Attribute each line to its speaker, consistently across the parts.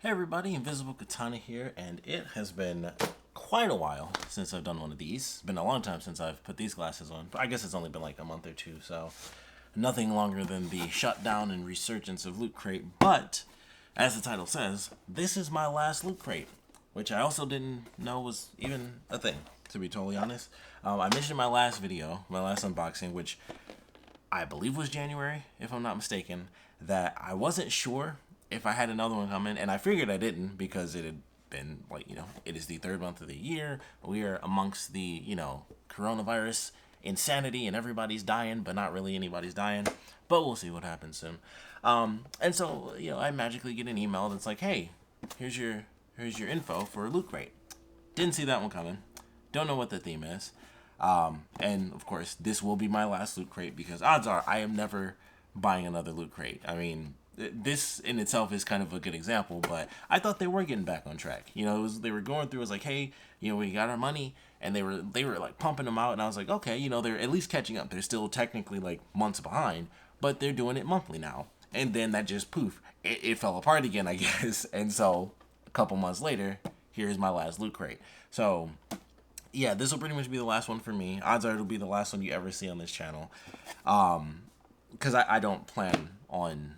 Speaker 1: Hey everybody, Invisiblekatana here, and it has been quite a while since I've done one of these. It's been a long time since I've put these glasses on, but I guess it's only been like a month or two, so nothing longer than the shutdown and resurgence of Lootcrate. But, as the title says, this is my last Lootcrate, which I also didn't know was even a thing, to be totally honest. I mentioned in my last video, my last unboxing, which I believe was January, if I'm not mistaken, that I wasn't sure if I had another one coming, and I figured I didn't because it had been like, it is the third month of the year. We are amongst the, coronavirus insanity and everybody's dying, but not really anybody's dying. But we'll see what happens soon. And so, I magically get an email that's like, hey, here's your info for Lootcrate. Didn't see that one coming. Don't know what the theme is. And of course, this will be my last Lootcrate because odds are I am never buying another Lootcrate. I mean, this in itself is kind of a good example, but I thought they were getting back on track. They were going through. It was like, hey, we got our money, and they were like pumping them out, and I was like, okay, they're at least catching up. They're still technically like months behind, but they're doing it monthly now. And then that just poof, it fell apart again, I guess. And so a couple months later, here's my last Lootcrate. So yeah, this will pretty much be the last one for me. Odds are it'll be the last one you ever see on this channel, because I don't plan on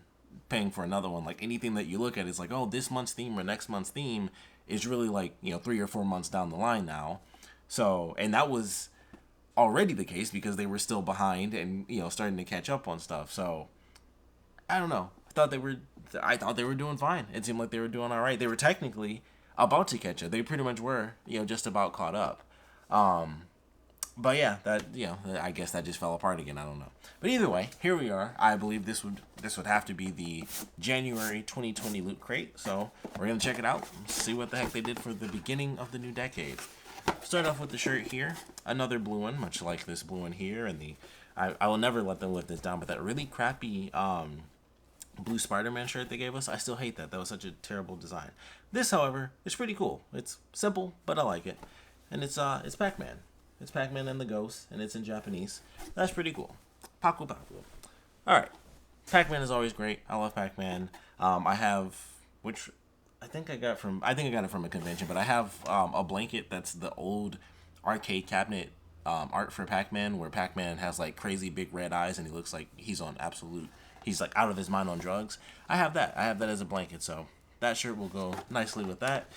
Speaker 1: paying for another one. Like anything that you look at is like, oh, this month's theme or next month's theme is really like 3 or 4 months down the line now. So, and that was already the case because they were still behind and starting to catch up on stuff. So I don't know. I thought they were doing fine. It seemed like they were doing all right. They were technically about to catch up. They pretty much were just about caught up. But yeah, that I guess that just fell apart again. I don't know. But either way, here we are. I believe this would have to be the January 2020 Lootcrate. So we're gonna check it out, see what the heck they did for the beginning of the new decade. Start off with the shirt here, another blue one, much like this blue one here, and I will never let them lift this down. But that really crappy blue Spider-Man shirt they gave us, I still hate that. That was such a terrible design. This, however, is pretty cool. It's simple, but I like it, and it's Pac-Man. It's Pac-Man and the Ghost, and it's in Japanese. That's pretty cool. Paku Paku. Alright. Pac-Man is always great. I love Pac-Man. I have, which I think I got it from a convention, but I have a blanket that's the old arcade cabinet art for Pac-Man, where Pac-Man has like crazy big red eyes, and he looks like he's like out of his mind on drugs. I have that as a blanket, so that shirt will go nicely with that.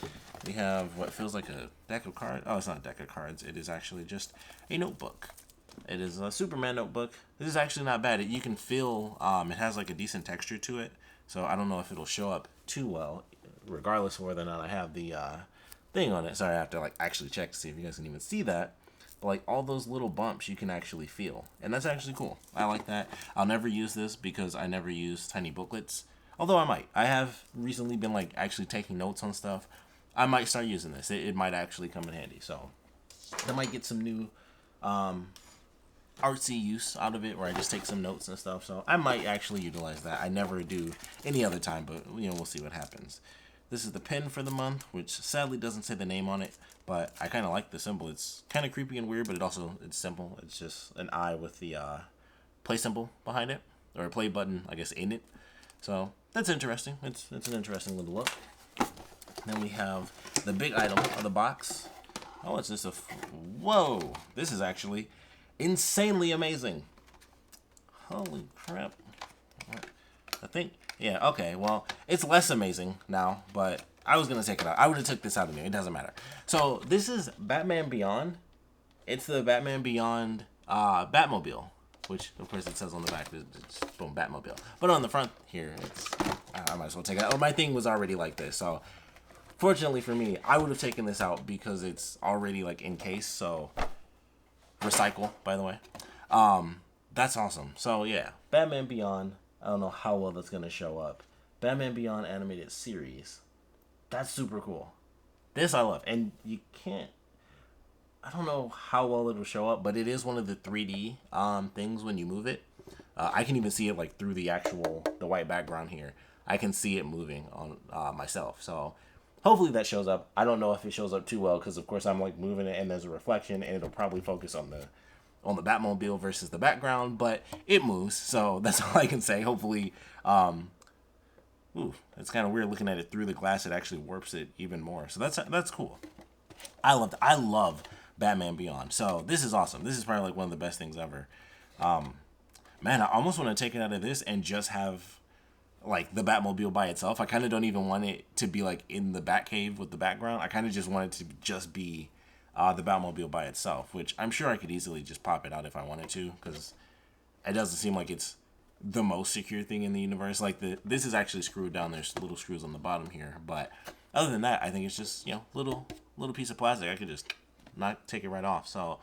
Speaker 1: We have what feels like a deck of cards. Oh, it's not a deck of cards. It is actually just a notebook. It is a Superman notebook. This is actually not bad. You can feel it has like a decent texture to it. So I don't know if it'll show up too well, regardless of whether or not I have the thing on it. Sorry, I have to like actually check to see if you guys can even see that. But like all those little bumps you can actually feel. And that's actually cool. I like that. I'll never use this because I never use tiny booklets. Although I might. I have recently been like actually taking notes on stuff. I might start using this. It might actually come in handy. So I might get some new artsy use out of it, where I just take some notes and stuff. So I might actually utilize that. I never do any other time, but we'll see what happens. This is the pin for the month, which sadly doesn't say the name on it, but I kind of like the symbol. It's kind of creepy and weird, but it's simple. It's just an eye with the play symbol behind it, or a play button, I guess, in it. So that's interesting. It's an interesting little look. Then we have the big item of the box. Oh, it's just whoa! This is actually insanely amazing. Holy crap. I think, yeah, okay, well, it's less amazing now, but I was going to take it out. I would have took this out anyway. It doesn't matter. So this is Batman Beyond. It's the Batman Beyond Batmobile, which, of course, it says on the back, it's boom, Batmobile. But on the front here, I might as well take it out. Oh, my thing was already like this, so fortunately for me, I would have taken this out because it's already like encased, so recycle, by the way. That's awesome. So yeah, Batman Beyond. I don't know how well that's gonna show up. Batman Beyond animated series. That's super cool. This I love, and you can't. I don't know how well it'll show up, but it is one of the 3D things when you move it. I can even see it like through the white background here. I can see it moving on myself. So hopefully that shows up. I don't know if it shows up too well because of course I'm like moving it and there's a reflection and it'll probably focus on the Batmobile versus the background, but it moves, so that's all I can say. Hopefully ooh, it's kind of weird looking at it through the glass. It actually warps it even more. So that's cool. I love Batman Beyond. So this is awesome. This is probably like one of the best things ever. Man, I almost want to take it out of this and just have like the Batmobile by itself. I kind of don't even want it to be like in the Batcave with the background. I kind of just want it to just be the Batmobile by itself, which I'm sure I could easily just pop it out if I wanted to, because it doesn't seem like it's the most secure thing in the universe. Like this is actually screwed down. There's little screws on the bottom here, but other than that, I think it's just, you know, little piece of plastic. I could just not take it right off. So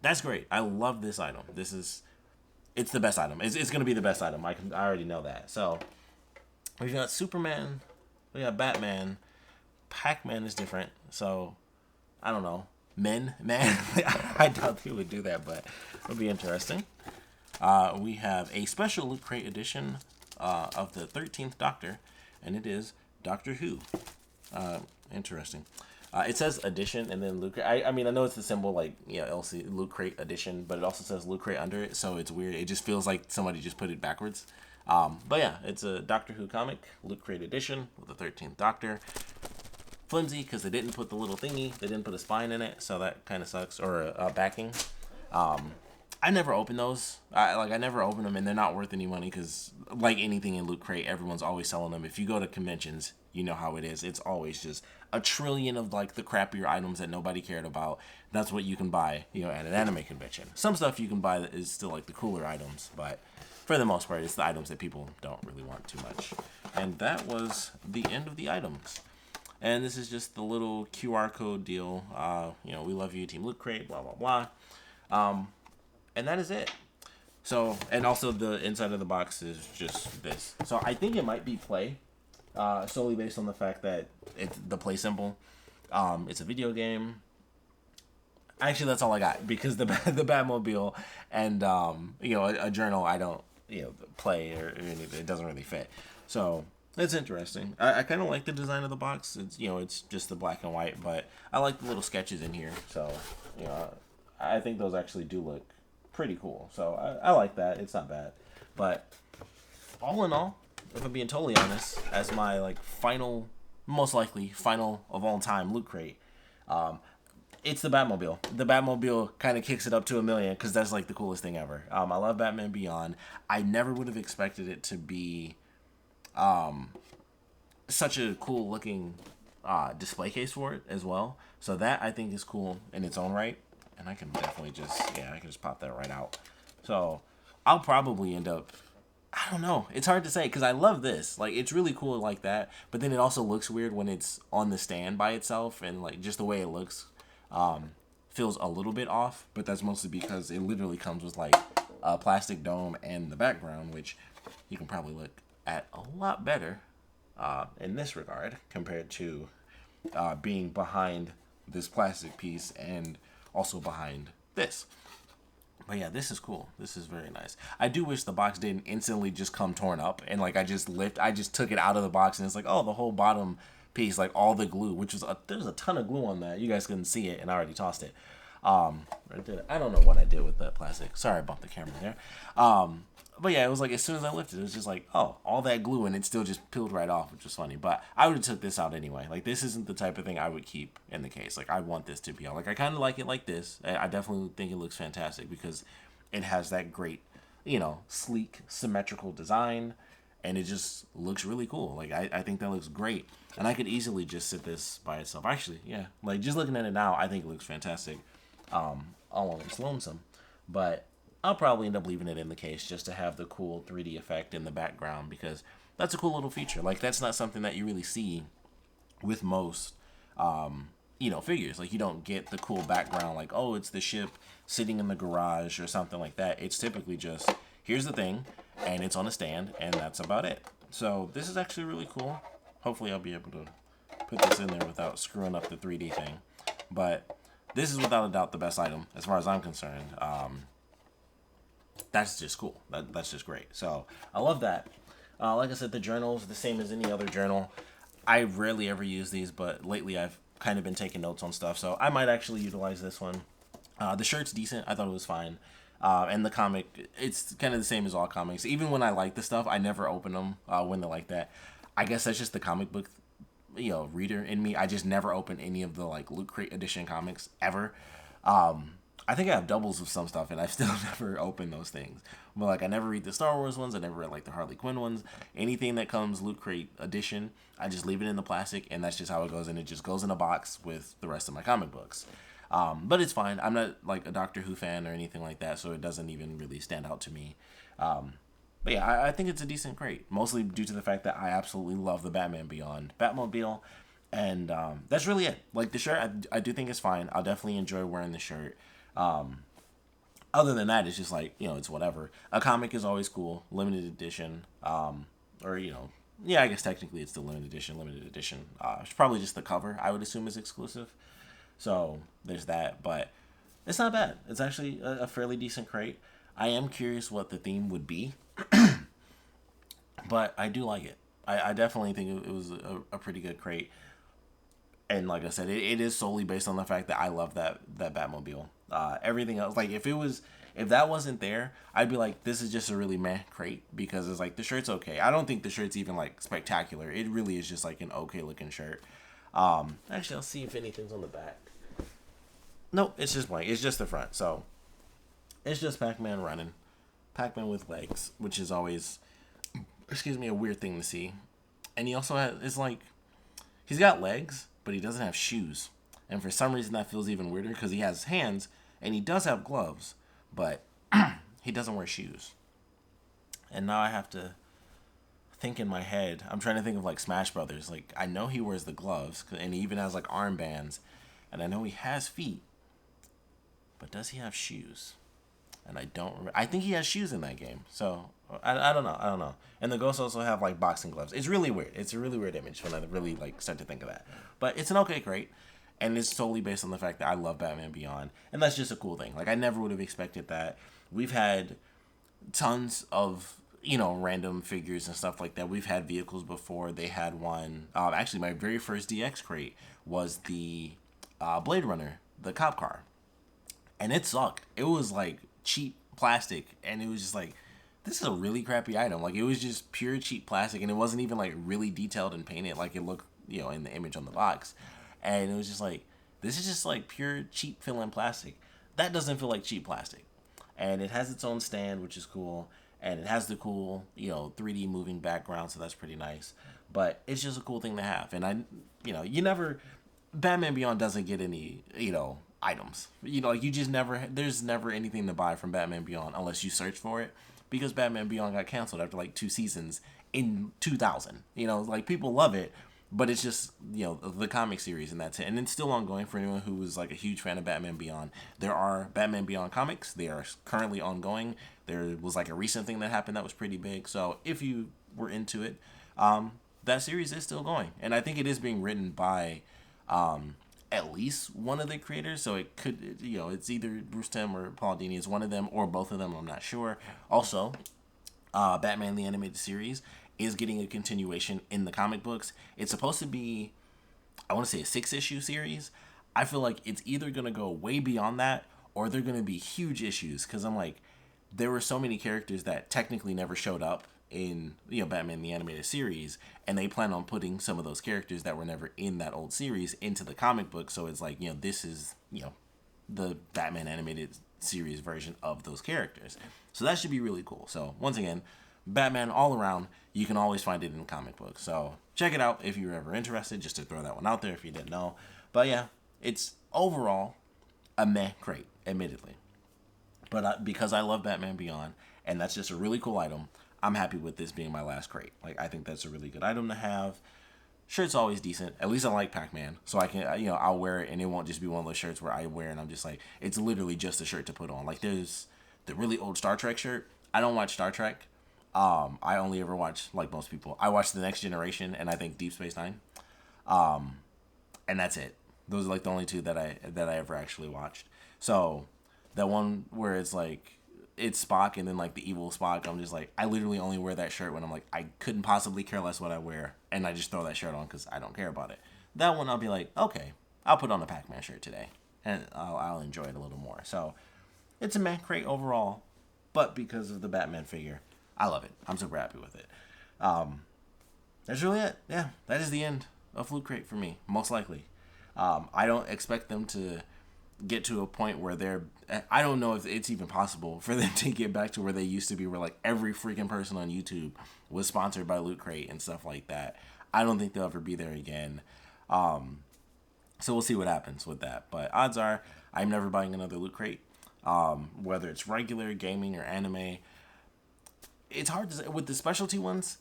Speaker 1: that's great. I love this item. It's the best item. It's gonna be the best item. I already know that. So we've got Superman, we got Batman, Pac-Man is different. So I don't know, man. I doubt they would do that, but it'll be interesting. We have a special Loot Crate edition of the 13th Doctor, and it is Doctor Who. Interesting. It says edition and then Loot Crate. I mean, I know it's the symbol, like, you know, LC Loot Crate edition, but it also says Loot Crate under it, so it's weird. It just feels like somebody just put it backwards. But yeah, it's a Doctor Who comic, Loot Crate edition with the 13th Doctor. Flimsy because they didn't put the little thingy. They didn't put a spine in it, so that kind of sucks. Or a backing. I never open those. I never open them, and they're not worth any money because, like anything in Loot Crate, everyone's always selling them. If you go to conventions, you know how it is. It's always just a trillion of like the crappier items that nobody cared about. That's what you can buy, you know, at an anime convention. Some stuff you can buy that is still like the cooler items, but for the most part, it's the items that people don't really want too much. And that was the end of the items. And this is just the little QR code deal. You know, we love you, Team Loot Crate, blah, blah, blah. And that is it. So, and also the inside of the box is just this. So I think it might be Play, solely based on the fact that it's the Play symbol. It's a video game. Actually, that's all I got, because the Batmobile and, you know, a journal, I don't, you know, play or anything. It doesn't really fit. So it's interesting. I kind of like the design of the box. It's, you know, it's just the black and white, but I like the little sketches in here. So, you know, I think those actually do look pretty cool. So I like that. It's not bad. But all in all, if I'm being totally honest, as my like final, most likely final of all time Loot Crate, it's the Batmobile. The Batmobile kind of kicks it up to 1,000,000 because that's like the coolest thing ever. I love Batman Beyond. I never would have expected it to be such a cool looking display case for it as well. So that I think is cool in its own right. And I can definitely just, yeah, I can just pop that right out. So I'll probably end up, I don't know. It's hard to say because I love this. Like, it's really cool like that. But then it also looks weird when it's on the stand by itself. And like just the way it looks feels a little bit off. But that's mostly because it literally comes with like a plastic dome and the background, which you can probably look at a lot better in this regard compared to being behind this plastic piece and also behind this. But yeah, this is cool. This is very nice. I do wish the box didn't instantly just come torn up and like I just took it out of the box and it's like, oh, the whole bottom piece, like all the glue, which was there's a ton of glue on that. You guys couldn't see it and I already tossed it. I don't know what I did with that plastic. Sorry, I bumped the camera there. But yeah, it was like as soon as I lifted it, was just like, oh, all that glue and it still just peeled right off, which was funny. But I would have took this out anyway. Like, this isn't the type of thing I would keep in the case. Like, I want this to be out. Like, I kind of like it like this. I definitely think it looks fantastic because it has that great, you know, sleek, symmetrical design. And it just looks really cool. Like, I think that looks great. And I could easily just sit this by itself. Actually, yeah. Like, just looking at it now, I think it looks fantastic. All on its lonesome. But I'll probably end up leaving it in the case just to have the cool 3D effect in the background because that's a cool little feature. Like, that's not something that you really see with most, you know, figures. Like, you don't get the cool background like, oh, it's the ship sitting in the garage or something like that. It's typically just, here's the thing, and it's on a stand, and that's about it. So this is actually really cool. Hopefully I'll be able to put this in there without screwing up the 3D thing. But this is without a doubt the best item as far as I'm concerned. That's just cool. That's just great. So I love that. Like I said, the journal's the same as any other journal. I rarely ever use these, but lately I've kind of been taking notes on stuff, so I might actually utilize this one. The shirt's decent. I thought it was fine. And the comic, it's kind of the same as all comics. Even when I like the stuff, I never open them when they're like that. I guess that's just the comic book, reader in me. I just never open any of the like Loot Crate edition comics ever. I think I have doubles of some stuff, and I've still never opened those things. But like, I never read the Star Wars ones. I never read like the Harley Quinn ones. Anything that comes Loot Crate edition, I just leave it in the plastic, and that's just how it goes. And it just goes in a box with the rest of my comic books. But it's fine. I'm not like a Doctor Who fan or anything like that, so it doesn't even really stand out to me. But yeah, I think it's a decent crate, mostly due to the fact that I absolutely love the Batman Beyond Batmobile, and that's really it. Like the shirt, I do think it's fine. I'll definitely enjoy wearing the shirt. Other than that, it's just like, it's whatever. A comic is always cool, limited edition, or yeah, I guess technically it's the limited edition. It's probably just the cover, I would assume, is exclusive. So there's that, but it's not bad. It's actually a fairly decent crate. I am curious what the theme would be, but I do like it. I definitely think it was a pretty good crate. And like I said, it is solely based on the fact that I love that Batmobile. Everything else, like if that wasn't there, I'd be like, this is just a really meh crate, because it's like the shirt's okay. I don't think the shirt's even like spectacular. It really is just like an okay looking shirt. Actually, I'll see if anything's on the back. Nope, it's just blank. It's just the front. So it's just Pac-Man running. Pac-Man with legs, which is always, a weird thing to see. And he also it's like, he's got legs, but he doesn't have shoes. And for some reason that feels even weirder, because he has hands and he does have gloves, but he doesn't wear shoes. And now I have to think in my head. I'm trying to think of like Smash Brothers. Like, I know he wears the gloves, and he even has like armbands, and I know he has feet, but does he have shoes? And I don't remember. I think he has shoes in that game. So I don't know. And the ghosts also have like boxing gloves. It's really weird. It's a really weird image when I really like start to think of that. But it's an okay crate. And it's solely based on the fact that I love Batman Beyond. And that's just a cool thing. Like, I never would have expected that. We've had tons of, random figures and stuff like that. We've had vehicles before. They had one. Actually, my very first DX crate was the Blade Runner, the cop car. And it sucked. It was like cheap plastic. And it was just like, this is a really crappy item. Like, it was just pure cheap plastic. And it wasn't even like really detailed and painted like it looked, in the image on the box. And it was just like, this is just like pure cheap fill-in plastic. That doesn't feel like cheap plastic. And it has its own stand, which is cool. And it has the cool, 3D moving background, so that's pretty nice. But it's just a cool thing to have. And Batman Beyond doesn't get any, items. You just there's never anything to buy from Batman Beyond unless you search for it. Because Batman Beyond got canceled after like 2 seasons in 2000. People love it. But it's just, the comic series, and that's it. And it's still ongoing for anyone who was like a huge fan of Batman Beyond. There are Batman Beyond comics. They are currently ongoing. There was like a recent thing that happened that was pretty big. So if you were into it, that series is still going. And I think it is being written by at least one of the creators. So it could, it's either Bruce Timm or Paul Dini. It's one of them or both of them. I'm not sure. Also, Batman the Animated Series is getting a continuation in the comic books. It's supposed to be, I want to say, a 6-issue series. I feel like it's either going to go way beyond that, or they're going to be huge issues, because I'm like, there were so many characters that technically never showed up in Batman the Animated Series, and they plan on putting some of those characters that were never in that old series into the comic book. So it's like, this is the Batman Animated Series version of those characters. So that should be really cool. So once again, Batman all around. You can always find it in comic books. So check it out if you're ever interested, just to throw that one out there if you didn't know. But yeah, it's overall a meh crate, admittedly. But because I love Batman Beyond, and that's just a really cool item, I'm happy with this being my last crate. Like, I think that's a really good item to have. Shirt's always decent. At least I like Pac-Man. So I can, I'll wear it, and it won't just be one of those shirts where I wear and I'm just like, it's literally just a shirt to put on. Like, there's the really old Star Trek shirt. I don't watch Star Trek. I only ever watch, like most people, I watch The Next Generation and I think Deep Space Nine. And that's it. Those are like the only two that I ever actually watched. So that one where it's like, it's Spock and then like the evil Spock, I'm just like, I literally only wear that shirt when I'm like, I couldn't possibly care less what I wear. And I just throw that shirt on because I don't care about it. That one I'll be like, okay, I'll put on a Pac-Man shirt today. And I'll enjoy it a little more. So it's a meh crate overall. But because of the Batman figure, I love it. I'm super happy with it. that's really it. Yeah, that is the end of Lootcrate for me, most likely. I don't expect them to get to a point where they're. I don't know if it's even possible for them to get back to where they used to be, where like every freaking person on YouTube was sponsored by Lootcrate and stuff like that. I don't think they'll ever be there again. So we'll see what happens with that. But odds are, I'm never buying another Lootcrate. Whether it's regular gaming or anime, it's hard to say. With the specialty ones,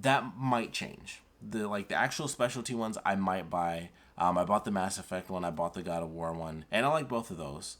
Speaker 1: that might change. The actual specialty ones I might buy. I bought the Mass Effect one, I bought the God of War one, and I like both of those.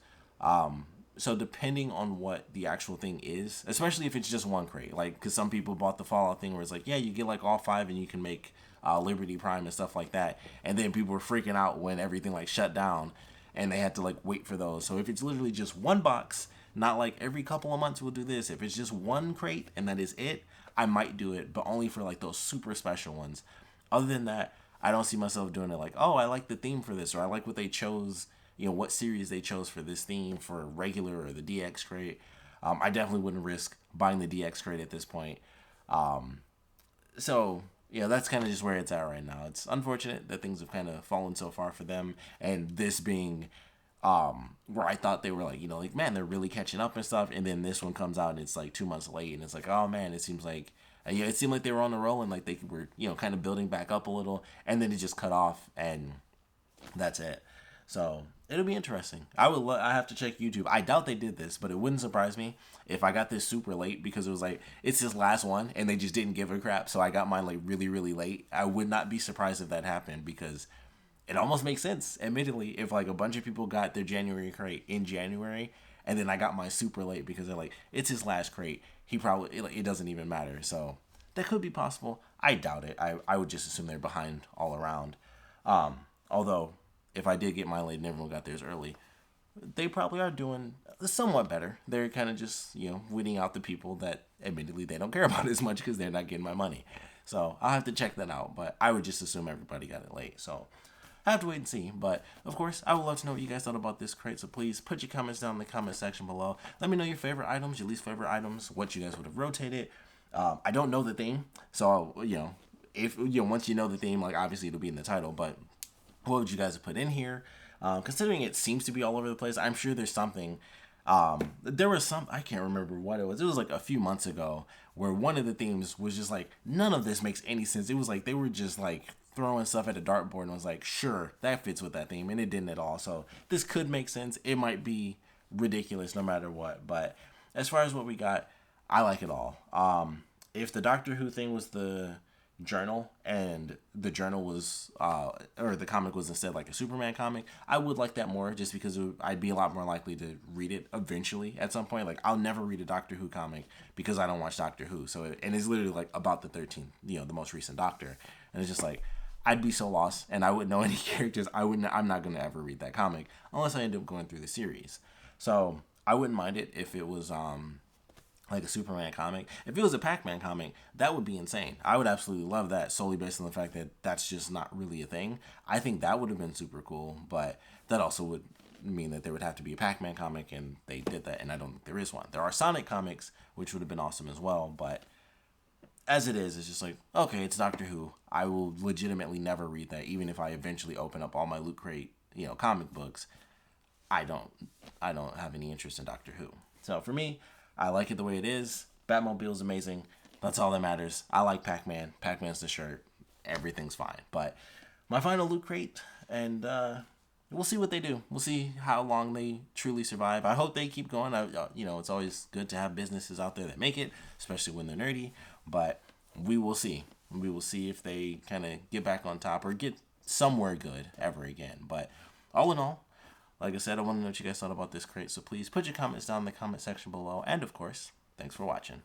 Speaker 1: So depending on what the actual thing is, especially if it's just one crate, like because some people bought the Fallout thing where it's like, yeah, you get like all five and you can make Liberty Prime and stuff like that, and then people were freaking out when everything like shut down, and they had to like wait for those. So if it's literally just one box, not like every couple of months we'll do this. If it's just one crate and that is it, I might do it, but only for like those super special ones. Other than that, I don't see myself doing it like, oh, I like the theme for this, or I like what they chose, what series they chose for this theme for regular or the DX crate. I definitely wouldn't risk buying the DX crate at this point. So, that's kind of just where it's at right now. It's unfortunate that things have kind of fallen so far for them, and this being where I thought they were like, man, they're really catching up and stuff, and then this one comes out and it's like 2 months late, and it's like, oh man, it seems like it seemed like they were on the roll and like they were, kind of building back up a little, and then it just cut off, and that's it. So it'll be interesting. I have to check YouTube. I doubt they did this, but it wouldn't surprise me if I got this super late because it was like it's this last one and they just didn't give a crap. So I got mine like really really late. I would not be surprised if that happened because it almost makes sense. Admittedly, if like a bunch of people got their January crate in January and then I got mine super late because they're like it's his last crate, he probably it doesn't even matter. So that could be possible. I doubt it. I would just assume they're behind all around. Although if I did get mine late and everyone got theirs early, they probably are doing somewhat better. They're kind of just, weeding out the people that admittedly they don't care about as much because they're not getting my money. So I'll have to check that out, but I would just assume everybody got it late. So I have to wait and see. But of course, I would love to know what you guys thought about this crate. So please put your comments down in the comment section below. Let me know your favorite items, your least favorite items, what you guys would have rotated. I don't know the theme, so if once you know the theme, like obviously it'll be in the title, but what would you guys have put in here? Considering it seems to be all over the place, I'm sure there's something. There was some, I can't remember what it was. It was like a few months ago where one of the themes was just like, none of this makes any sense. It was like they were just like throwing stuff at a dartboard and was like, sure, that fits with that theme. And it didn't at all. So this could make sense. It might be ridiculous no matter what. But as far as what we got, I like it all. If the Doctor Who thing was the journal and the journal was or the comic was instead like a Superman comic, I would like that more just because I'd be a lot more likely to read it eventually at some point. Like I'll never read a Doctor Who comic because I don't watch Doctor Who. So and it's literally like about the 13th, the most recent Doctor, and it's just like I'd be so lost and I wouldn't know any characters. I'm not gonna ever read that comic unless I end up going through the series. So I wouldn't mind it if it was like a Superman comic. If it was a Pac-Man comic, that would be insane. I would absolutely love that solely based on the fact that that's just not really a thing. I think that would have been super cool, but that also would mean that there would have to be a Pac-Man comic, and they did that, and I don't think there is one. There are Sonic comics, which would have been awesome as well, but as it is, it's just like, okay, it's Doctor Who. I will legitimately never read that, even if I eventually open up all my Loot Crate, comic books. I don't have any interest in Doctor Who. So for me, I like it the way it is. Batmobile's amazing. That's all that matters. I like Pac-Man. Pac-Man's the shirt. Everything's fine. But my final Loot Crate, and we'll see what they do. We'll see how long they truly survive. I hope they keep going. It's always good to have businesses out there that make it, especially when they're nerdy. But we will see. We will see if they kind of get back on top or get somewhere good ever again. But all in all, like I said, I want to know what you guys thought about this crate, so please put your comments down in the comment section below. And, of course, thanks for watching.